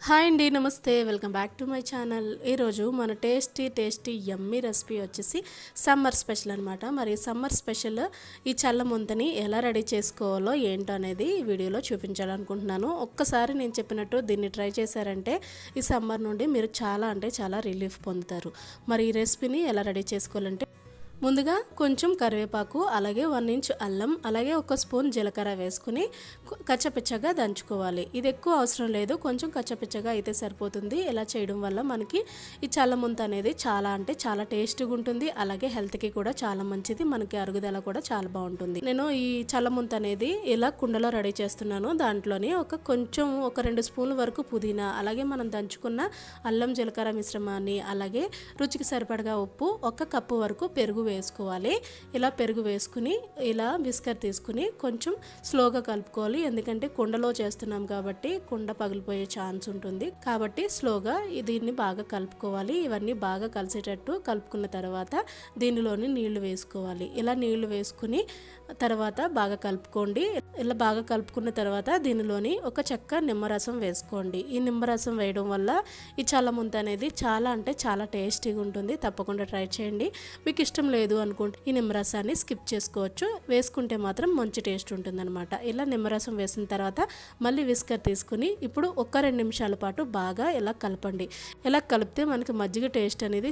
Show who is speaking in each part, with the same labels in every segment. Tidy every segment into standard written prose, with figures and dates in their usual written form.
Speaker 1: Hi అండి, నమస్తే. Welcome back to my channel. ఈరోజు మన టేస్టీ యమ్మీ రెసిపీ వచ్చేసి సమ్మర్ స్పెషల్ అనమాట. మరి సమ్మర్ స్పెషల్ ఈ చల్ల ముంతని ఎలా రెడీ చేసుకోవాలో ఏంటో అనేది ఈ వీడియోలో చూపించాలనుకుంటున్నాను. ఒక్కసారి నేను చెప్పినట్టు దీన్ని ట్రై చేశారంటే ఈ సమ్మర్ నుండి మీరు చాలా రిలీఫ్ పొందుతారు. మరి ఈ రెసిపీని ఎలా రెడీ చేసుకోవాలంటే ముందుగా కొంచెం కరివేపాకు, అలాగే 1 ఇంచ్ అల్లం, అలాగే 1 స్పూన్ జీలకర్ర వేసుకుని కచ్చపిచ్చగా దంచుకోవాలి. ఇది ఎక్కువ అవసరం లేదు, కొంచెం కచ్చపిచ్చగా అయితే సరిపోతుంది. ఇలా చేయడం వల్ల మనకి ఈ చల్లముంత అనేది చాలా టేస్టీగా ఉంటుంది. అలాగే హెల్త్కి కూడా చాలా మంచిది, మనకి అరుగుదల కూడా చాలా బాగుంటుంది. నేను ఈ చల్లముంత అనేది ఇలా కుండలో రెడీ చేస్తున్నాను. దాంట్లోని కొంచెం 2 స్పూన్ల వరకు పుదీనా, అలాగే మనం దంచుకున్న అల్లం జీలకర్ర మిశ్రమాన్ని, అలాగే రుచికి సరిపడగా ఉప్పు, 1 కప్పు వరకు పెరుగు వేసుకోవాలి. ఇలా పెరుగు వేసుకుని ఇలా విస్కర్ తీసుకుని కొంచెం స్లోగా కలుపుకోవాలి. ఎందుకంటే కుండలో చేస్తున్నాం కాబట్టి కుండ పగిలిపోయే ఛాన్స్ ఉంటుంది. కాబట్టి స్లోగా దీన్ని బాగా కలుపుకోవాలి. ఇవన్నీ బాగా కలిసేటట్టు కలుపుకున్న తర్వాత దీనిలోని నీళ్లు వేసుకోవాలి. ఇలా నీళ్లు వేసుకుని తర్వాత బాగా కలుపుకోండి. ఇలా బాగా కలుపుకున్న తర్వాత దీనిలోని 1 చెక్క నిమ్మరసం వేసుకోండి. ఈ నిమ్మరసం వేయడం వల్ల ఈ చల్లముంత అనేది చాలా టేస్టీగా ఉంటుంది. తప్పకుండా ట్రై చేయండి. మీకు ఇష్టం లేదు అనుకుంటే ఈ నిమ్మరసాన్ని స్కిప్ చేసుకోవచ్చు. వేసుకుంటే మాత్రం మంచి టేస్ట్ ఉంటుందన్నమాట. ఇలా నిమ్మరసం వేసిన తర్వాత మళ్ళీ విస్కర్ తీసుకుని ఇప్పుడు 2 నిమిషాల పాటు బాగా ఇలా కలపండి. ఇలా కలిపితే మనకి మజ్జిగ టేస్ట్ అనేది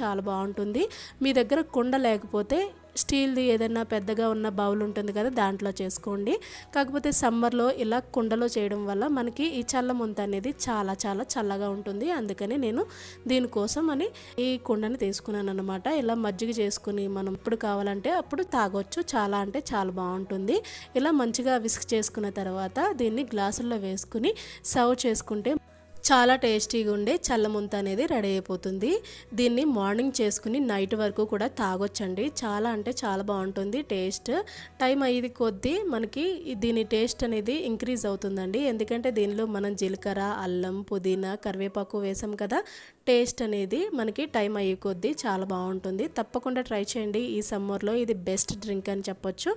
Speaker 1: చాలా బాగుంటుంది. మీ దగ్గర కుండ లేకపోతే స్టీల్ది ఏదైనా పెద్దగా ఉన్న బౌల్ ఉంటుంది కదా, దాంట్లో చేసుకోండి. కాకపోతే సమ్మర్లో ఇలా కుండలో చేయడం వల్ల మనకి ఈ చల్లముంత అనేది చాలా చల్లగా ఉంటుంది. అందుకని నేను దీనికోసం అని ఈ కుండని తీసుకున్నాను అనమాట. ఇలా మజ్జిగ చేసుకుని మనం ఎప్పుడు కావాలంటే అప్పుడు తాగొచ్చు. చాలా బాగుంటుంది. ఇలా మంచిగా విస్క్ చేసుకున్న తర్వాత దీన్ని గ్లాసుల్లో వేసుకుని సర్వ్ చేసుకుంటే చాలా టేస్టీగా ఉండే చల్లముంత అనేది రెడీ అయిపోతుంది. దీన్ని మార్నింగ్ చేసుకుని నైట్ వరకు కూడా తాగొచ్చండి. చాలా బాగుంటుంది టేస్ట్. టైం అయ్యేది కొద్దీ మనకి దీని టేస్ట్ అనేది ఇంక్రీజ్ అవుతుందండి. ఎందుకంటే దీనిలో మనం జీలకర్ర, అల్లం, పుదీనా, కరివేపాకు వేసాం కదా, టేస్ట్ అనేది మనకి టైం అయ్యే కొద్దీ చాలా బాగుంటుంది. తప్పకుండా ట్రై చేయండి. ఈ సమ్మర్లో ఇది బెస్ట్ డ్రింక్ అని చెప్పొచ్చు.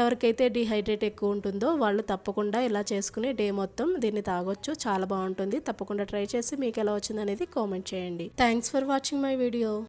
Speaker 1: ఎవరికైతే డిహైడ్రేట్ ఎక్కువ ఉంటుందో వాళ్ళు తప్పకుండా ఇలా చేసుకుని డే మొత్తం దీన్ని తాగొచ్చు. చాలా బాగుంటుంది. తప్పకుండా ట్రై చేసి మీకు ఎలా వచ్చిందనేది కామెంట్ చేయండి. Thanks for watching my video.